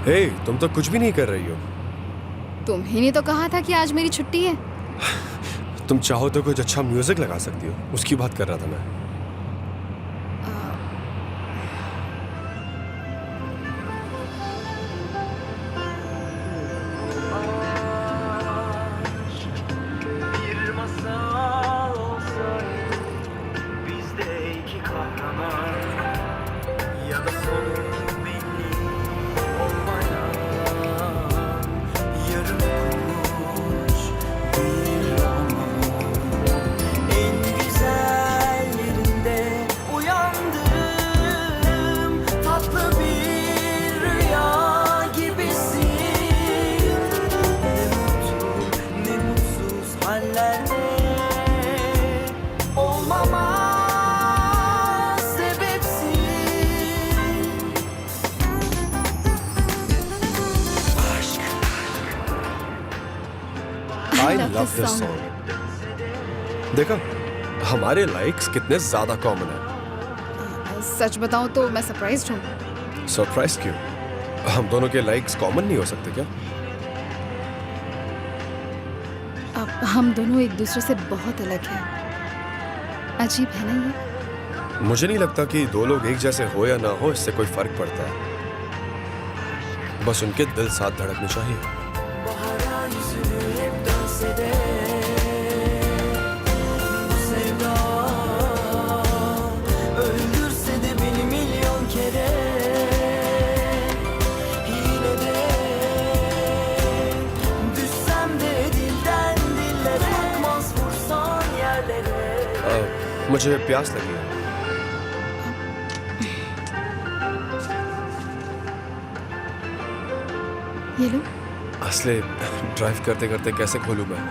हे, तुम तो कुछ भी नहीं कर रही हो। तुम्ही ने तो कहा था कि आज मेरी छुट्टी है। तुम चाहो तो कुछ अच्छा म्यूजिक लगा सकती हो, उसकी बात कर रहा था मैं। Bir masal olsaydı bizde iki kahraman ya da sonu belli olmayan yarım okunmuş bir roman. En güzel yerinde uyandım, tatlı bir rüya gibisin. Ne mutsuz hallerde olmama sebepsin. Aşk I love love this this song. song. देखा, हमारे likes कितने ज्यादा common है। सच बताऊं तो मैं surprised हूँ। Surprise क्यों? हम दोनों के लाइक्स कॉमन नहीं हो सकते क्या? अब हम दोनों एक दूसरे से बहुत अलग हैं। अजीब है ना ये? मुझे नहीं लगता कि दो लोग एक जैसे हो या ना हो इससे कोई फर्क पड़ता है। बस उनके दिल साथ धड़कने चाहिए। bahara yüzünü hep dönse de bu sevda öldürse de beni milyon kere yine de düşsem de dilden dillere bakmaz vursan yerlere. मुझे प्यास लगी है। ये लो। असले ड्राइव करते करते कैसे खोलूं मैं?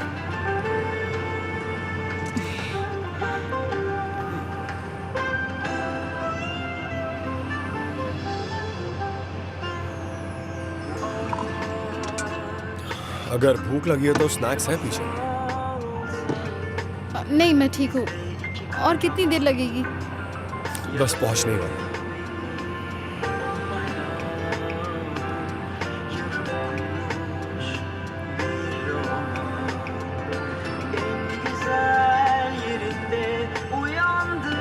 अगर भूख लगी है तो स्नैक्स है पीछे। नहीं, मैं ठीक हूँ। और कितनी देर लगेगी? बस पहुंचने वाला। En güzel yerinde uyandım.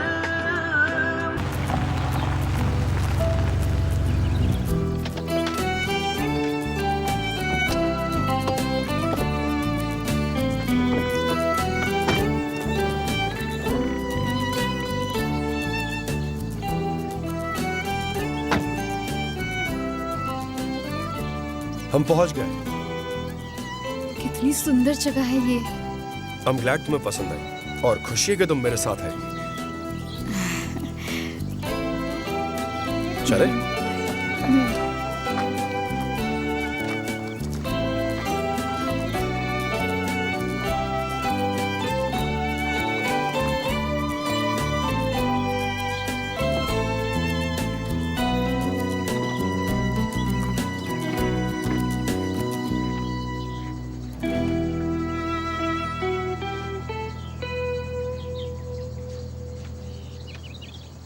हम पहुंच गए। कितनी सुंदर जगह है ये। I'm glad तुम्हें पसंद आई और खुशी है कि तुम मेरे साथ है। चले?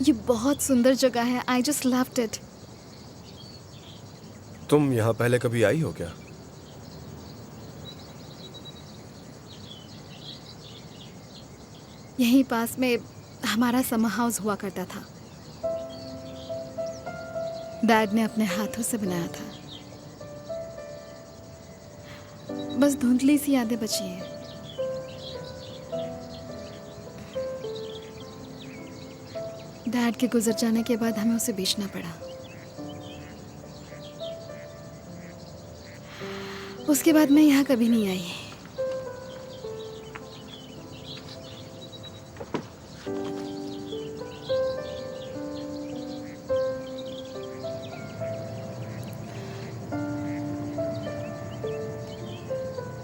ये बहुत सुंदर जगह है। I just loved it. तुम यहाँ पहले कभी आई हो क्या? यहीं पास में हमारा समर हाउस हुआ करता था। डैड ने अपने हाथों से बनाया था। बस धुंधली सी यादें बची हैं। डैड के गुजर जाने के बाद हमें उसे बेचना पड़ा। उसके बाद मैं यहाँ कभी नहीं आई।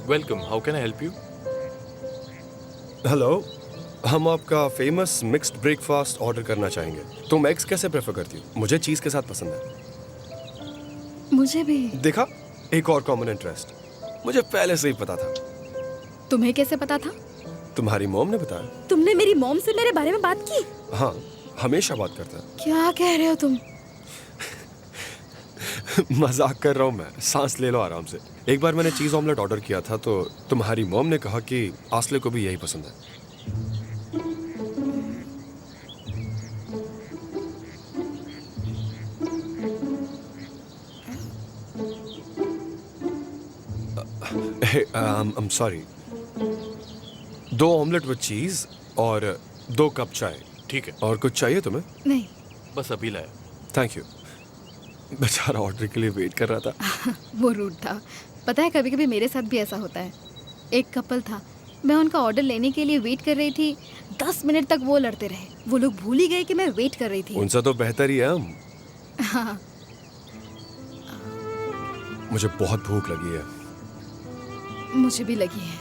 Welcome. How can I help you? Hello, हम आपका फेमस मिक्स्ड ब्रेकफास्ट ऑर्डर करना चाहेंगे। तुम एग्स कैसे प्रेफर करती हो? मुझे चीज के साथ पसंद है। मुझे भी। देखा, एक और कॉमन इंटरेस्ट। मुझे पहले से ही पता था। तुम्हें कैसे पता था? तुम्हारी मॉम ने बताया। तुमने मेरी मॉम से मेरे बारे में बात की? हाँ, हमेशा बात करता है। क्या कह रहे हो तुम? मजाक कर रहा हूँ मैं, सांस ले लो आराम से। एक बार मैंने चीज ऑमलेट ऑर्डर किया था तो तुम्हारी मॉम ने कहा कि आसले को भी यही पसंद है। I'm sorry. 2 ऑमलेट विद चीज और 2 कप चाय। ठीक है, और कुछ चाहिए तुम्हें? नहीं, बस अभी लाया। Thank you. बेचारा ऑर्डर के लिए वेट कर रहा था। वो रूड था। पता है कभी कभी मेरे साथ भी ऐसा होता है। एक कपल था, मैं उनका ऑर्डर लेने के लिए वेट कर रही थी। 10 मिनट तक वो लड़ते रहे। वो लोग भूल ही गए कि मैं वेट कर रही थी। उनसे तो बेहतर ही है हम। हाँ, मुझे बहुत भूख लगी है। मुझे भी लगी है।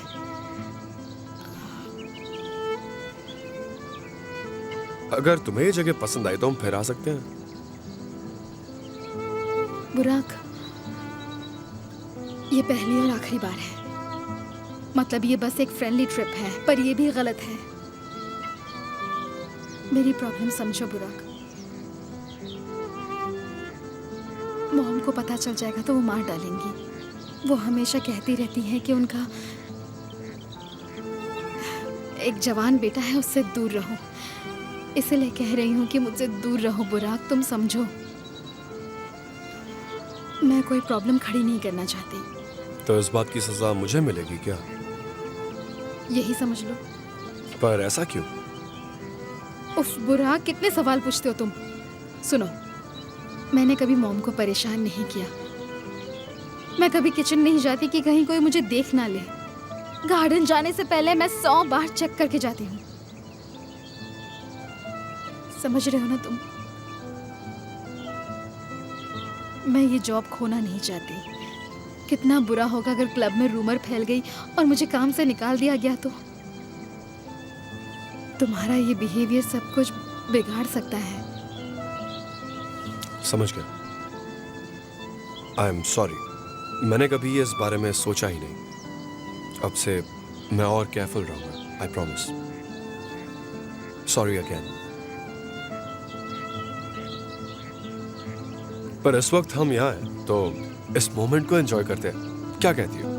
अगर तुम्हें ये जगह पसंद आई तो हम फिर आ सकते हैं। बुराक, ये पहली और आखिरी बार है। मतलब ये बस एक फ्रेंडली ट्रिप है, पर ये भी गलत है। मेरी प्रॉब्लम समझो बुराक। मॉम को पता चल जाएगा तो वो मार डालेंगी। वो हमेशा कहती रहती है कि उनका एक जवान बेटा है, उससे दूर रहो। इसलिए कह रही हूँ कि मुझसे दूर रहो बुराक, तुम समझो। मैं कोई प्रॉब्लम खड़ी नहीं करना चाहती। तो इस बात की सजा मुझे मिलेगी क्या? यही समझ लो। पर ऐसा क्यों? उफ बुराक, कितने सवाल पूछते हो तुम। सुनो, मैंने कभी मॉम को परेशान नहीं किया। मैं कभी किचन नहीं जाती कि कहीं कोई मुझे देख ना ले। गार्डन जाने से पहले मैं 100 बार चेक करके जाती हूँ। समझ रहे हो ना तुम? मैं ये जॉब खोना नहीं चाहती। कितना बुरा होगा अगर क्लब में रूमर फैल गई और मुझे काम से निकाल दिया गया तो। तुम्हारा ये बिहेवियर सब कुछ बिगाड़ सकता है। समझ गया। I am sorry. मैंने कभी ये इस बारे में सोचा ही नहीं। अब से मैं और केयरफुल रहूंगा। I promise. Sorry again. पर इस वक्त हम यहाँ हैं तो इस मोमेंट को एंजॉय करते हैं। क्या कहती हो?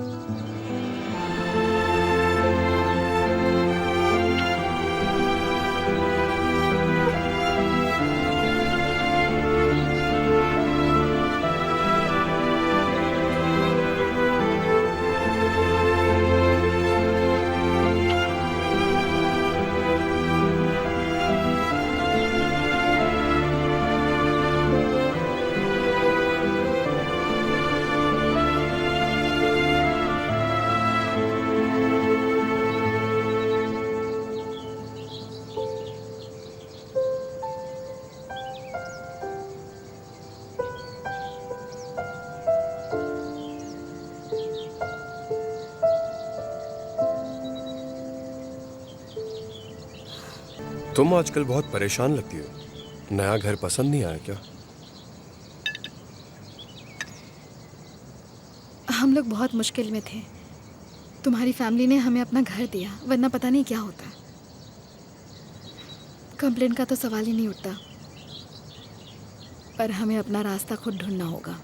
तुम आजकल बहुत परेशान लगती हो। नया घर पसंद नहीं आया क्या? हम लोग बहुत मुश्किल में थे। तुम्हारी फैमिली ने हमें अपना घर दिया, वरना पता नहीं क्या होता। कंप्लेन का तो सवाल ही नहीं उठता। पर हमें अपना रास्ता खुद ढूंढना होगा।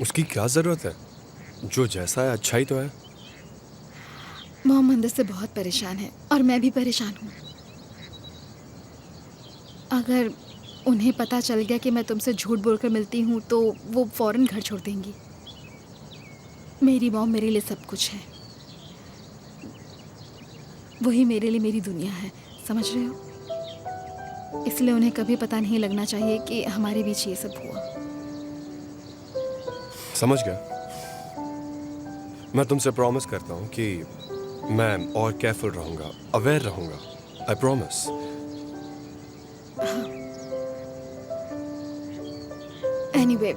उसकी क्या जरूरत है? जो जैसा है अच्छा ही तो है। मॉम अंदर से बहुत परेशान है और मैं भी परेशान हूँ। अगर उन्हें पता चल गया कि मैं तुमसे झूठ बोलकर मिलती हूँ तो वो फौरन घर छोड़ देंगी। मेरी मॉम मेरे लिए सब कुछ है। वही मेरे लिए मेरी दुनिया है, समझ रहे हो? इसलिए उन्हें कभी पता नहीं लगना चाहिए कि हमारे बीच ये सब हुआ। समझ गया। मैं तुमसे प्रॉमिस करता हूँ कि मैं और केयरफुल रहूंगा, अवेयर रहूंगा। I promise. एनीवे,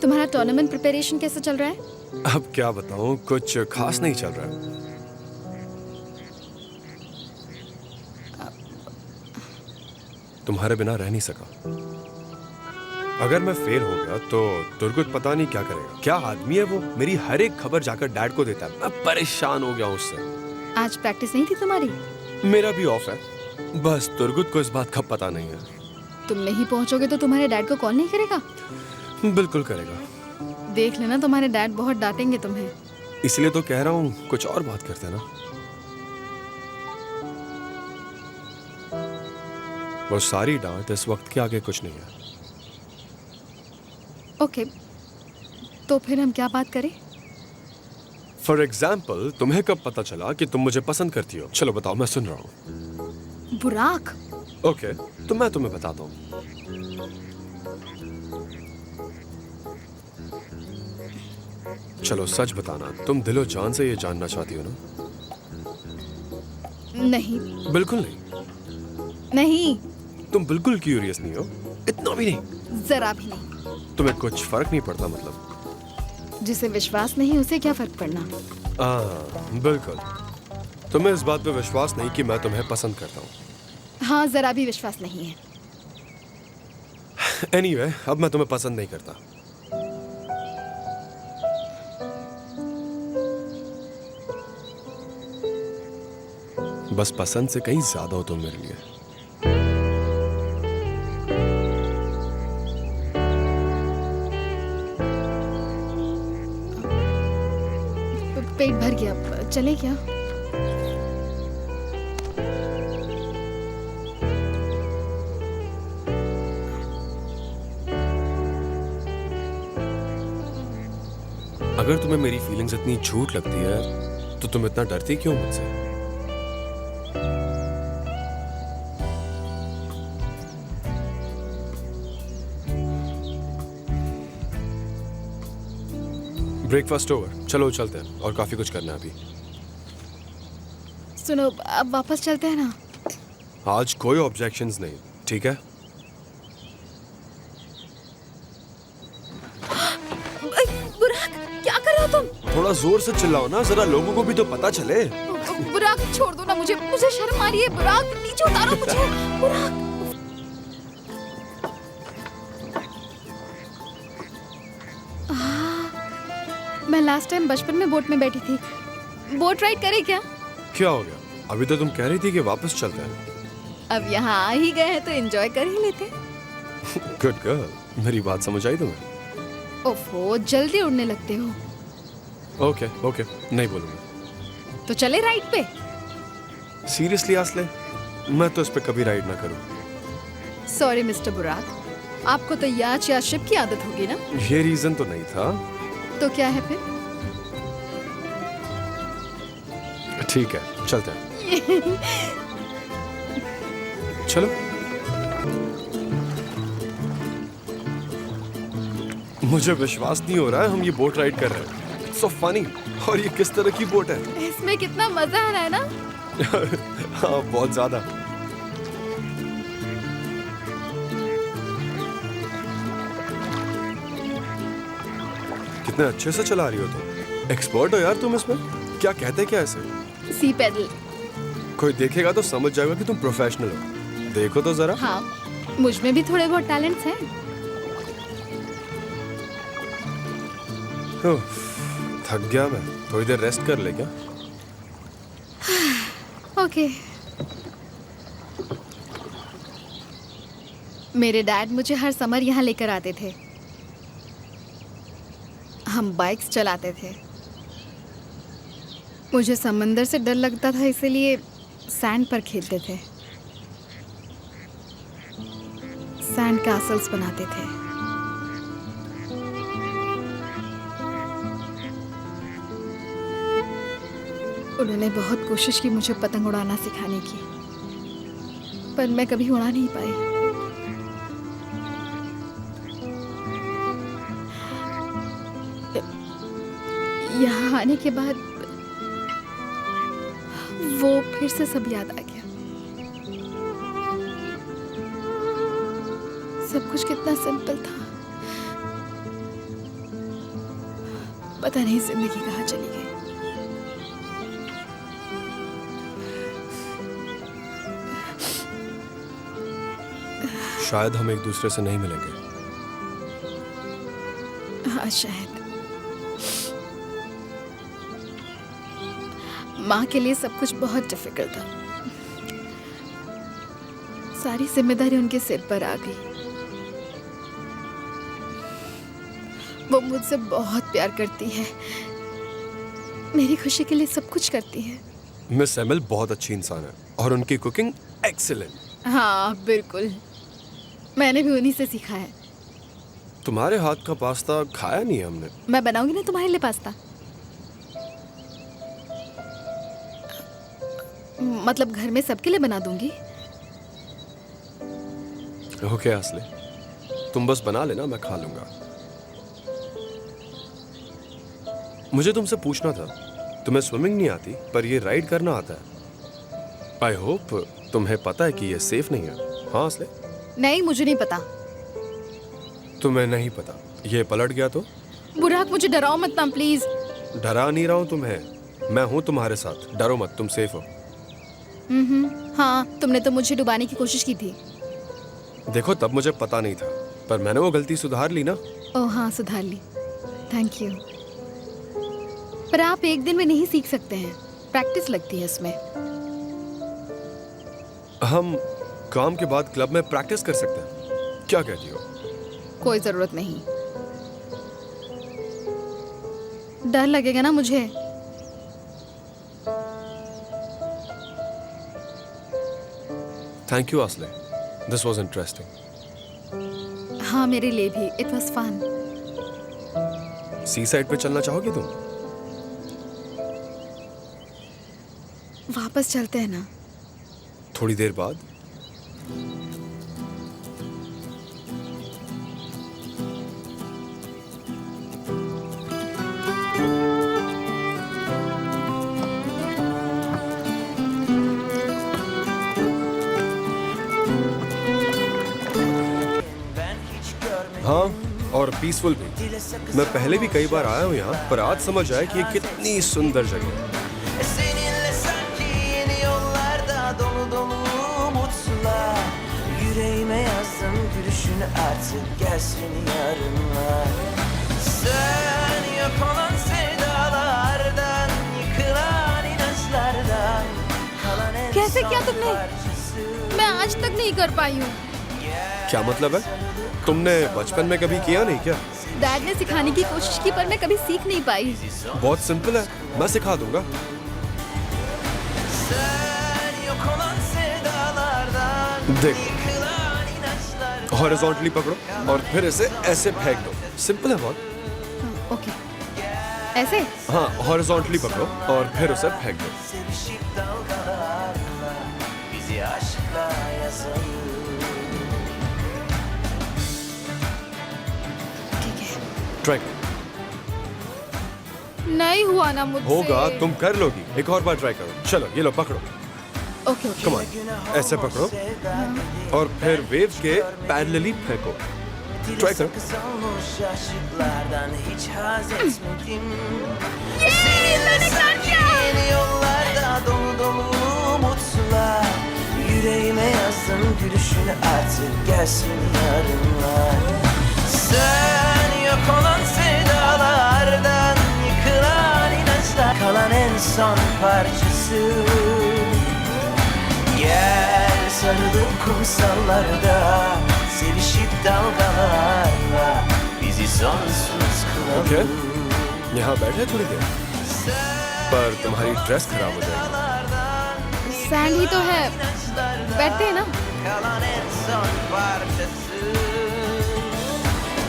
तुम्हारा टूर्नामेंट प्रिपरेशन कैसा चल रहा है? अब क्या बताऊं, कुछ खास नहीं चल रहा है। तुम्हारे बिना रह नहीं सका। अगर मैं फेल हो गया तो तुर्गुत पता नहीं क्या करेगा। क्या आदमी है वो, मेरी हर एक खबर जाकर डैड को देता है। मैं परेशान हो गया हूं उससे। आज प्रैक्टिस नहीं थी तुम्हारी? मेरा भी ऑफ है। बस तुर्गुत को इस बात का पता नहीं है। तुम नहीं पहुंचोगे तो तुम्हारे डैड को कॉल नहीं करेगा? बिल्कुल करेगा। देख लेना, तुम्हारे डैड बहुत डांटेंगे तुम्हें। इसलिए तो कह रहा हूँ कुछ और बात करते हैं ना। वो सारी डांट इस वक्त के आगे कुछ नहीं है। ओके, तो फिर हम क्या बात करें? फॉर एग्जाम्पल, तुम्हें कब पता चला कि तुम मुझे पसंद करती हो? चलो बताओ, मैं सुन रहा हूँ। बुराक, ओके, तो मैं तुम्हें बताता हूँ। चलो सच बताना, तुम दिलो जान से ये जानना चाहती हो ना? नहीं बिल्कुल नहीं। नहीं, तुम बिल्कुल क्यूरियस नहीं हो? इतना भी नहीं? जरा भी नहीं। तुम्हें कुछ फर्क नहीं पड़ता मतलब? जिसे विश्वास नहीं उसे क्या फर्क पड़ना। बिल्कुल। तुम्हें इस बात पे विश्वास नहीं कि मैं तुम्हें पसंद करता हूँ? हाँ, जरा भी विश्वास नहीं है। एनीवे, अब मैं तुम्हें पसंद नहीं करता। बस पसंद से कहीं ज्यादा हो तुम मेरे लिए। पेट भर गया, चले क्या? अगर तुम्हें मेरी फीलिंग्स इतनी झूठ लगती है तो तुम इतना डरती क्यों मुझसे? ब्रेकफास्ट ओवर, चलो चलते हैं और काफी कुछ करना है अभी। सुनो, अब वापस चलते हैं ना? आज कोई ऑब्जेक्शंस नहीं, ठीक है? बुराक, क्या कर रहे हो तुम? थोड़ा जोर से चिल्लाओ ना, जरा लोगों को भी तो पता चले। बुराक, छोड़ दो ना मुझे, मुझे शर्म आ रही है। बुराक, नीचे उतारो मुझे। बुराक, मैं लास्ट टाइम बचपन में बोट में बैठी थी। बोट राइड करे क्या? क्या हो गया? अभी तो तुम कह रही थी कि वापस चलते हैं। अब यहाँ आ ही गए हैं तो एंजॉय कर ही लेते। गुड गर्ल, मेरी बात समझ आई तुम्हें? ओफो, जल्दी उड़ने लगते हो। ओके ओके, नहीं बोलूंगा। तो चले राइड पे। सीरियसली आसले, मैं तो इस पे कभी राइड ना करूं। सॉरी मिस्टर बुराक, आपको तो याच या शिप की आदत होगी ना? ये रीजन तो नहीं था। तो क्या है फिर? ठीक है, चलते हैं। चलो। मुझे विश्वास नहीं हो रहा है हम ये बोट राइड कर रहे हैं। So funny. और ये किस तरह की बोट है? इसमें कितना मजा आ रहा है ना? हाँ, बहुत ज्यादा। कितने अच्छे से चला रही हो तुम। एक्सपर्ट हो यार तुम इसमें। क्या कहते क्या ऐसे? सी पैडल। कोई देखेगा तो समझ जाएगा कि तुम प्रोफेशनल हो। देखो तो जरा। हाँ, मुझ में भी थोड़े बहुत टैलेंट्स हैं। थक गया मैं, थोड़ी देर रेस्ट कर ले क्या? ओके। मेरे डैड मुझे हर समर यहाँ लेकर आते थे। हम बाइक्स चलाते थे। मुझे समंदर से डर लगता था, इसीलिए सैंड पर खेलते थे। सैंड कैसल्स बनाते थे। उन्होंने बहुत कोशिश की मुझे पतंग उड़ाना सिखाने की, पर मैं कभी उड़ा नहीं पाई। यहाँ आने के बाद वो फिर से सब याद आ गया। सब कुछ कितना सिंपल था। पता नहीं जिंदगी कहाँ चली गई। शायद हम एक दूसरे से नहीं मिलेंगे। हाँ, शायद। माँ के लिए सब कुछ बहुत डिफिकल्ट था। सारी जिम्मेदारी उनके सिर पर आ गई। वो मुझसे बहुत प्यार करती है, मेरी खुशी के लिए सब कुछ करती है। मिस एमिल बहुत अच्छी इंसान है और उनकी कुकिंग एक्सीलेंट। हाँ बिल्कुल, मैंने भी उन्हीं से सीखा है। तुम्हारे हाथ का पास्ता खाया नहीं है हमने। मैं बनाऊंगी ना तुम्हारे लिए पास्ता। मतलब घर में सबके लिए बना दूंगी। ओके असले, तुम बस बना लेना, मैं खा लूंगा। मुझे तुमसे पूछना था, तुम्हें स्विमिंग नहीं आती पर ये राइड करना आता है। आई होप तुम्हें पता है कि ये सेफ नहीं है। हाँ असले? नहीं, मुझे नहीं पता। तुम्हें नहीं पता, ये पलट गया तो? बुराक, मुझे डराओ मत ना प्लीज। डरा नहीं रहा हूं तुम्हें, मैं हूं तुम्हारे साथ, डरो मत, तुम सेफ हो। हाँ, तुमने तो मुझे डुबाने की कोशिश की थी। देखो तब मुझे पता नहीं था, पर मैंने वो गलती सुधार ली ना। ओह हाँ, सुधार ली, थैंक यू। पर आप एक दिन में नहीं सीख सकते हैं, प्रैक्टिस लगती है इसमें। हम काम के बाद क्लब में प्रैक्टिस कर सकते हैं, क्या कहती हो? कोई जरूरत नहीं, डर लगेगा ना मुझे। थैंक यू असले, दिस वाज इंटरेस्टिंग। हाँ, मेरे लिए भी, it was fun. Sea side पे चलना चाहोगी तुम? वापस चलते हैं ना? थोड़ी देर बाद। Ben hiç görmedim. हाँ, और पीसफुल भी। मैं पहले भी कई बार आया हूँ यहाँ, पर आज समझ आया कि ये कितनी सुंदर जगह है। Seninle sanki yeni yollarda dolu dolu umutlar. Yüreğime yazdım gülüşünü artık gelsin yarınlar. Sen yok olan sevdalardan, yıkılan inançlardan kalan en कैसे किया son तुमने? parçası. मैं आज तक नहीं कर पाई हूँ। क्या मतलब है? तुमने बचपन में कभी किया नहीं क्या? डैड ने सिखाने की कोशिश की पर मैं कभी सीख नहीं पाई। बहुत सिंपल है, मैं सिखा दूंगा। Sen yok olan sevdalardan, देख, yıkılan inançlardan. हॉरिजॉन्टली पकड़ो और फिर इसे ऐसे फेंक दो। सिंपल है बहुत। हाँ, ओके, ऐसे। हाँ, हॉरिजॉन्टली पकड़ो और फिर उसे फेंक दो। Sevişip dalgalarla bizi aşkla yazalım. ठीक है। ट्राई करो। नहीं हुआ ना मुझसे। होगा, तुम कर लोगी। एक और बार ट्राई करो। चलो, ये लो पकड़ो। Okay okay. कम ऑन, ऐसे पकड़ो और फिर वेव्स के पैरेलली फेंको। ट्राई करो। Kız olmuş aşıklardan hiç haz etmedim. Seninle sanki yeni yollarda dolu dolu umutlar. Yüreğime yazdım gülüşünü artık gelsin yarınlar. Sen yok olan sevdalardan, yıkılan inançlar kalan en son parçası. Gel sarılıp kumsallarda, sevişip dalgalarla bizi sonsuz okay, kılalım. यहाँ बैठे थोड़ी देर, पर तुम्हारी dress खराब हो जाएगी। Sand ही तो है, बैठते हैं ना। Kalan en son parçası.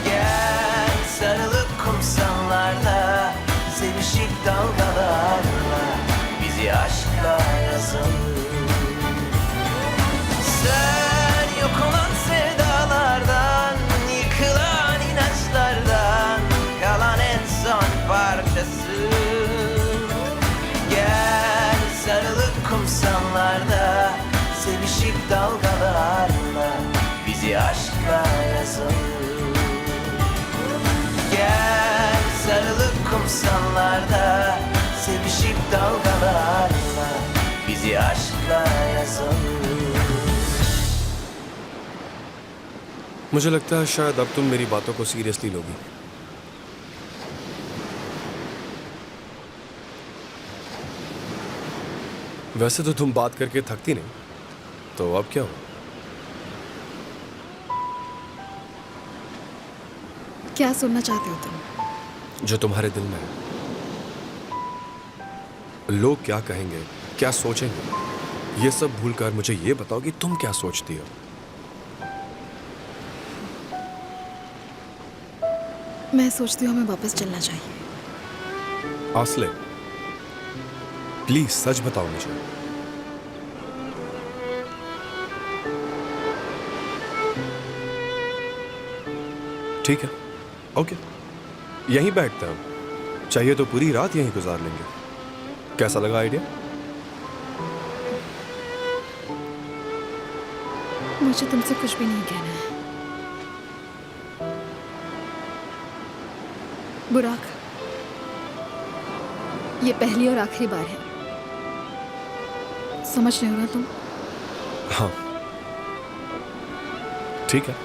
Gel sarılıp kumsallarda, sevişip dalgalarla bizi aşkla yazalım. Sen yok olan sevdalardan, yıkılan inançlardan kalan en son parçası. Gel sarılıp kumsallarda, sevişip dalgalarla bizi aşkla yazalım. Gel sarılıp kumsallarda, sevişip dalgalarla bizi aşkla yazalım. मुझे लगता है शायद अब तुम मेरी बातों को seriously लोगी। वैसे तो तुम बात करके थकती नहीं, तो अब क्या हो? क्या सुनना चाहते हो तुम? जो तुम्हारे दिल में है। लोग क्या कहेंगे, क्या सोचेंगे, ये सब भूलकर मुझे ये बताओ कि तुम क्या सोचती हो। मैं सोचती हूँ हमें वापस चलना चाहिए। आसले, प्लीज सच बताओ मुझे। ठीक है, ओके, यहीं बैठते हैं हम। चाहिए तो पूरी रात यहीं गुजार लेंगे। कैसा लगा आइडिया? मुझे तुमसे कुछ भी नहीं कहना है। बुराक, ये पहली और आखिरी बार है। समझ रहे हो ना तुम? हाँ, ठीक है।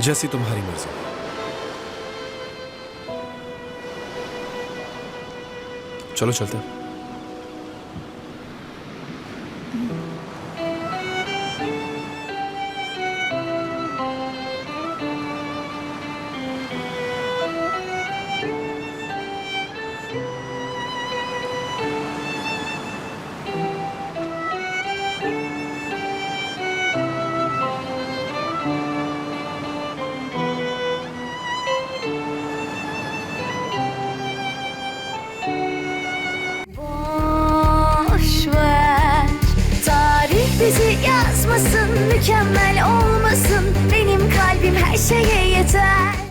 जैसी तुम्हारी मर्जी। चलो चलते हैं। Boş ver, tarih bizi yazmasın, mükemmel olmasın. Benim kalbim her şeye yeter.